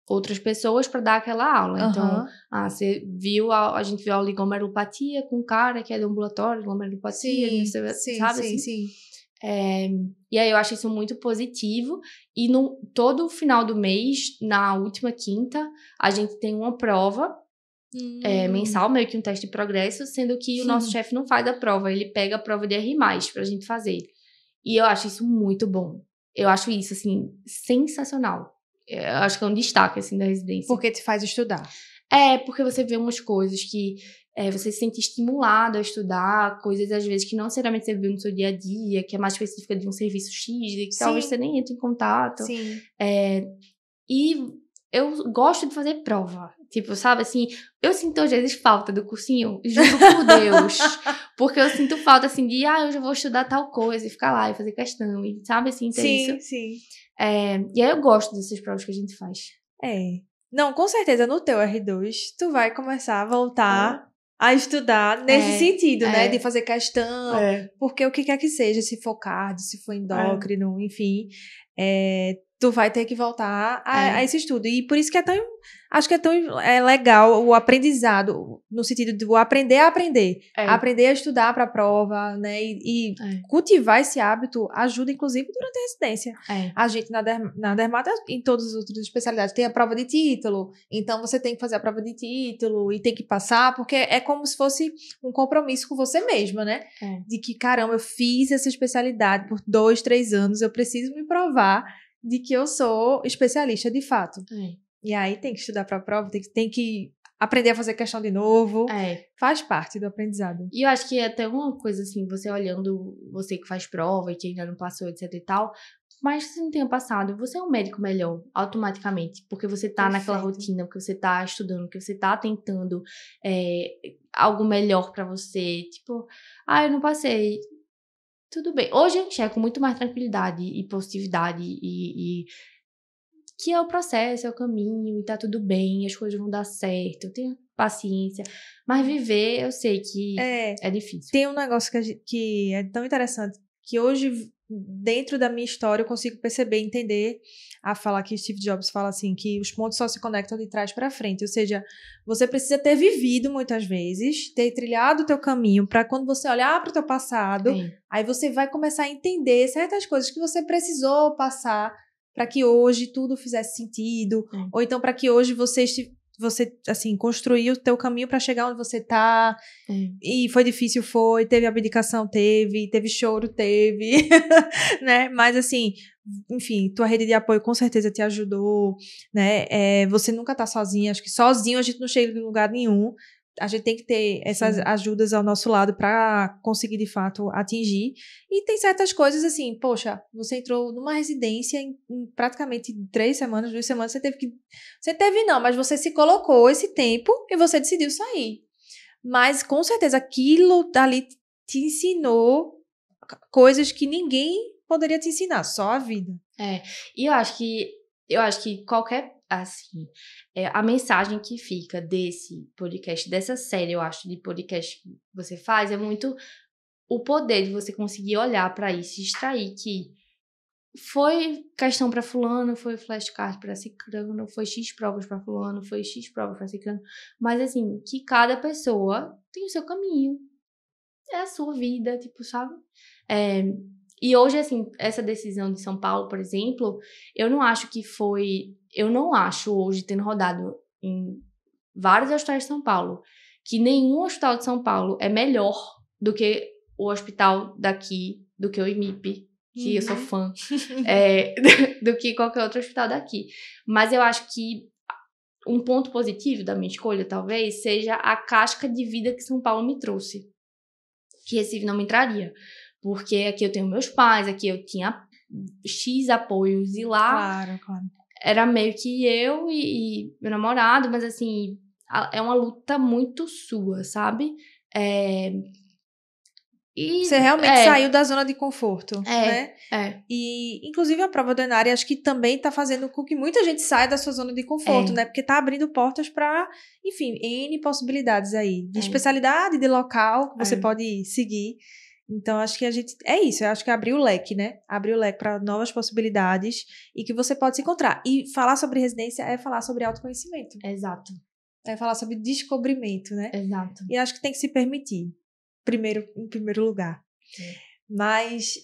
outras pessoas para dar aquela aula. Então, você viu, a gente viu a aula de glomerulopatia com um cara que é do ambulatório de glomerulopatia, Sim, sabe assim? sim. E aí eu acho isso muito positivo. E no todo final do mês, na última quinta, a gente tem uma prova mensal, meio que um teste de progresso, sendo que o nosso chefe não faz a prova, ele pega a prova de R+, pra gente fazer. E eu acho isso muito bom. Eu acho isso, assim, sensacional. Eu acho que é um destaque, assim, da residência. Porque te faz estudar. Porque você vê umas coisas que você se sente estimulado a estudar, coisas, às vezes, que não necessariamente você viu no seu dia a dia, que é mais específica de um serviço X, e que talvez você nem entre em contato. Sim. E eu gosto de fazer prova. Tipo, sabe, assim, eu sinto, às vezes, falta do cursinho, juro por Deus. Porque eu sinto falta, assim, de, eu já vou estudar tal coisa, e ficar lá, e fazer questão, e sabe, assim, ter isso. Sim. E aí eu gosto dessas provas que a gente faz. Não, com certeza, no teu R2, tu vai começar a voltar a estudar nesse sentido, né? De fazer questão, porque o que quer que seja, se for cardio, se for endócrino, enfim, tu vai ter que voltar a esse estudo. E por isso que acho que é tão legal o aprendizado, no sentido de aprender a aprender. Aprender a estudar para a prova, né? E cultivar esse hábito ajuda, inclusive, durante a residência. A gente, na dermato, em todas as outras especialidades, tem a prova de título. Então, você tem que fazer a prova de título e tem que passar, porque é como se fosse um compromisso com você mesma, né? De que, caramba, eu fiz essa especialidade por 2, 3 anos, eu preciso me provar de que eu sou especialista de fato. E aí tem que estudar para a prova, tem que aprender a fazer questão de novo. Faz parte do aprendizado. E eu acho que é até uma coisa assim, você olhando, você que faz prova e que ainda não passou, etc e tal, mas se você não tenha passado, você é um médico melhor, automaticamente. Porque você tá naquela rotina, porque você tá estudando, porque você tá tentando algo melhor pra você. Tipo, eu não passei. Tudo bem. Hoje eu enxergo com muito mais tranquilidade e positividade e que é o processo, é o caminho, e tá tudo bem, as coisas vão dar certo, eu tenho paciência. Mas viver, eu sei que é difícil. Tem um negócio que é tão interessante, que hoje, dentro da minha história, eu consigo perceber, entender a fala que Steve Jobs fala assim, que os pontos só se conectam de trás para frente. Ou seja, você precisa ter vivido muitas vezes, ter trilhado o teu caminho, para quando você olhar para o teu passado, aí você vai começar a entender certas coisas que você precisou passar para que hoje tudo fizesse sentido, ou então para que hoje você assim, construiu o teu caminho para chegar onde você tá, e foi difícil, teve abdicação, teve choro, teve, né, mas assim, enfim, tua rede de apoio com certeza te ajudou, né, você nunca tá sozinha, acho que sozinho a gente não chega em lugar nenhum, a gente tem que ter essas ajudas ao nosso lado para conseguir, de fato, atingir. E tem certas coisas assim, poxa, você entrou numa residência em praticamente 3 semanas, 2 semanas, mas você se colocou esse tempo e você decidiu sair. Mas, com certeza, aquilo ali te ensinou coisas que ninguém poderia te ensinar, só a vida. E eu acho que qualquer, assim, a mensagem que fica desse podcast, dessa série, eu acho, de podcast que você faz, é muito o poder de você conseguir olhar pra isso e extrair que foi questão pra fulano, foi flashcard pra ciclano, foi X provas pra fulano, foi X provas pra ciclano, mas assim, que cada pessoa tem o seu caminho, é a sua vida, tipo, sabe? E hoje, assim, essa decisão de São Paulo, por exemplo, eu não acho hoje, tendo rodado em vários hospitais de São Paulo, que nenhum hospital de São Paulo é melhor do que o hospital daqui, do que o IMIP, que eu sou fã, do que qualquer outro hospital daqui. Mas eu acho que um ponto positivo da minha escolha, talvez, seja a casca de vida que São Paulo me trouxe, que Recife não me traria. Porque aqui eu tenho meus pais, aqui eu tinha X apoios, e lá Claro. era meio que eu e meu namorado, mas assim, é uma luta muito sua, sabe? E, você realmente saiu da zona de conforto, né? É. E, inclusive, a prova do Enária, acho que também está fazendo com que muita gente saia da sua zona de conforto, né? Porque está abrindo portas para, enfim, N possibilidades aí. De especialidade, de local, que você pode seguir. Então, acho que a gente... É isso, eu acho que abriu o leque, né? Abriu o leque para novas possibilidades e que você pode se encontrar. E falar sobre residência é falar sobre autoconhecimento. Exato. É falar sobre descobrimento, né? Exato. E acho que tem que se permitir, em primeiro lugar. Mas,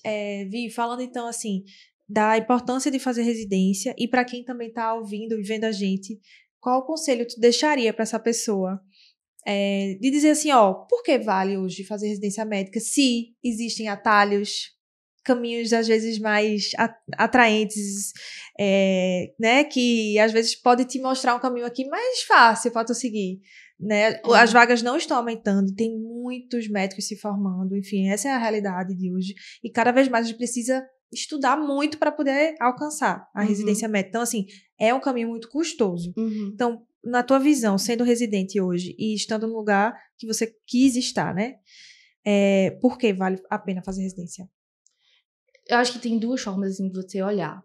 Vi, falando então, assim, da importância de fazer residência e para quem também está ouvindo e vendo a gente, qual conselho tu deixaria para essa pessoa? De dizer assim, por que vale hoje fazer residência médica se existem atalhos, caminhos às vezes mais atraentes, né, que às vezes pode te mostrar um caminho aqui mais fácil para tu seguir, né? As vagas não estão aumentando, tem muitos médicos se formando, enfim, essa é a realidade de hoje e cada vez mais a gente precisa estudar muito para poder alcançar a residência médica. Então, assim, é um caminho muito custoso. Então, na tua visão, sendo residente hoje e estando no lugar que você quis estar, né? Por que vale a pena fazer residência? Eu acho que tem duas formas assim, de você olhar.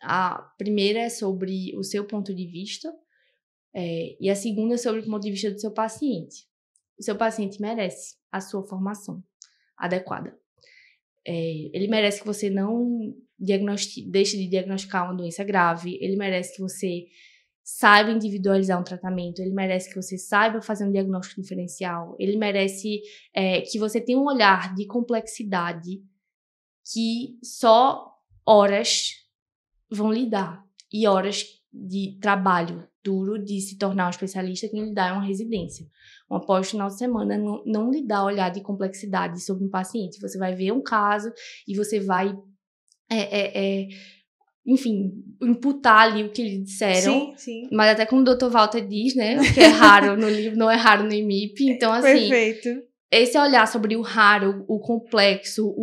A primeira é sobre o seu ponto de vista e a segunda é sobre o ponto de vista do seu paciente. O seu paciente merece a sua formação adequada. Ele merece que você não deixe de diagnosticar uma doença grave, ele merece que você saiba individualizar um tratamento, ele merece que você saiba fazer um diagnóstico diferencial, ele merece que você tenha um olhar de complexidade que só horas vão lhe dar. E horas de trabalho duro de se tornar um especialista quem lhe dá é uma residência. Uma pós-final de semana não lhe dá olhar de complexidade sobre um paciente. Você vai ver um caso e você vai, enfim, imputar ali o que lhe disseram. Sim. Mas até como o Dr. Walter diz, né? O que é raro no livro não é raro no IMIP. Então, assim... Perfeito. Esse olhar sobre o raro, o complexo,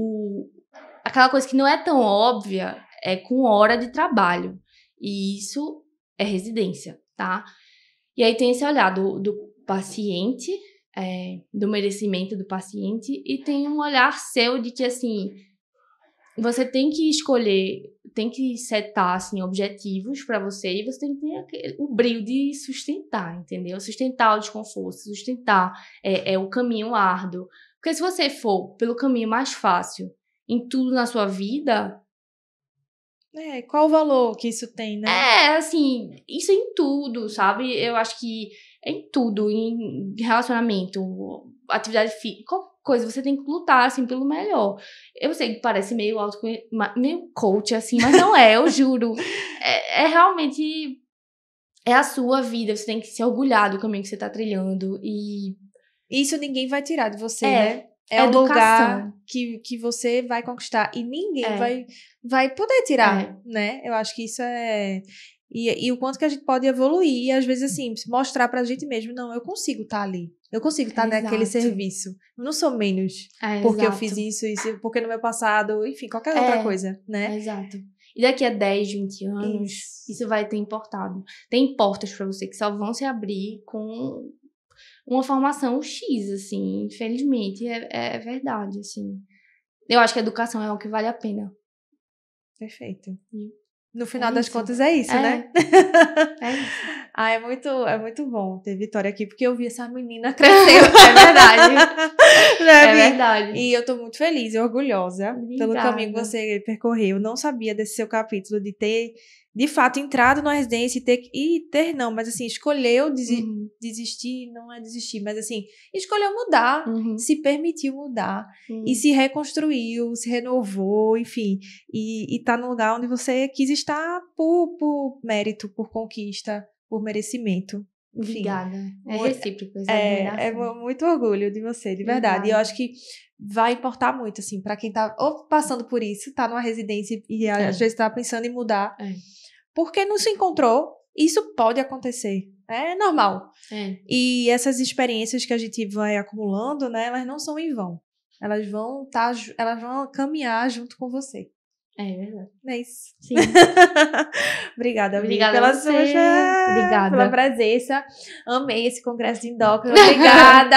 aquela coisa que não é tão óbvia, é com hora de trabalho. E isso é residência, tá? E aí tem esse olhar do paciente, do merecimento do paciente, e tem um olhar seu de que, assim, você tem que escolher, tem que setar, assim, objetivos pra você, e você tem que ter o brilho de sustentar, entendeu? Sustentar o desconforto, sustentar o caminho árduo. Porque se você for pelo caminho mais fácil em tudo na sua vida... Qual o valor que isso tem, né? Assim, isso é em tudo, sabe? Eu acho que é em tudo, em relacionamento, atividade física, qualquer coisa, você tem que lutar, assim, pelo melhor. Eu sei que parece meio meio coach, assim, mas não é, eu juro. Realmente, é a sua vida, você tem que se orgulhar do caminho que você tá trilhando e... Isso ninguém vai tirar de você, né? É um educação. Lugar que você vai conquistar e ninguém vai poder tirar, né? Eu acho que isso é... E o quanto que a gente pode evoluir e às vezes, assim, mostrar pra gente mesmo, não, eu consigo estar ali. Eu consigo estar naquele serviço. Eu não sou menos porque eu fiz isso, porque no meu passado, enfim, qualquer outra coisa, né? Exato. E daqui a 10, 20 anos, isso vai ter importado. Tem portas pra você que só vão se abrir com... uma formação X, assim, infelizmente, é verdade, assim. Eu acho que a educação é o que vale a pena. Perfeito. No final das contas é isso, né? É isso. É muito bom ter Vitória aqui, porque eu vi essa menina crescer. É verdade. É verdade. E eu tô muito feliz e orgulhosa pelo caminho que você percorreu. Eu não sabia desse seu capítulo de ter, de fato, entrado na residência não, mas assim, escolheu desistir, não é desistir, mas assim, escolheu mudar, se permitiu mudar e se reconstruiu, se renovou, enfim, e tá no lugar onde você quis estar por mérito, por conquista, por merecimento. Enfim, obrigada. É recíproco, é muito orgulho de você, de verdade. Obrigada. E eu acho que vai importar muito, assim, pra quem tá ou passando por isso, tá numa residência e às vezes tá pensando em mudar. Porque não se encontrou, isso pode acontecer. É normal. E essas experiências que a gente vai acumulando, né, elas não são em vão. Elas vão caminhar junto com você. É verdade. É isso. Sim. Obrigada, Vivi, Obrigada pela a você. Obrigada. pela presença. Amei esse congresso de endócrino. Obrigada.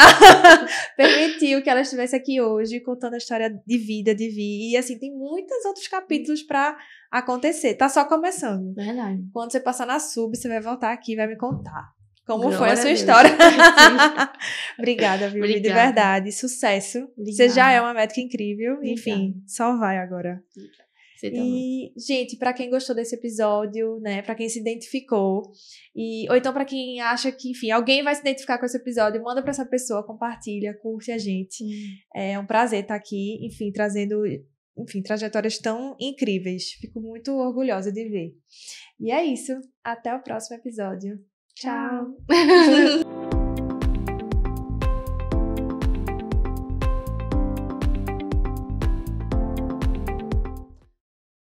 Permitiu que ela estivesse aqui hoje contando a história de vida de Vi. E assim, tem muitos outros capítulos para acontecer. Tá só começando. Verdade. Quando você passar na sub, você vai voltar aqui e vai me contar como Glória foi a a sua Deus. história. Obrigada, Vivi, de Obrigada. verdade. Sucesso. Você Obrigada. já é uma médica incrível. Obrigada. Enfim, só vai agora. Você também. E, gente, para quem gostou desse episódio, né, para quem se identificou, ou então para quem acha que, enfim, alguém vai se identificar com esse episódio, manda para essa pessoa, compartilha, curte a gente. É um prazer estar aqui, enfim, trazendo, enfim, trajetórias tão incríveis. Fico muito orgulhosa de ver. E é isso. Até o próximo episódio. Tchau.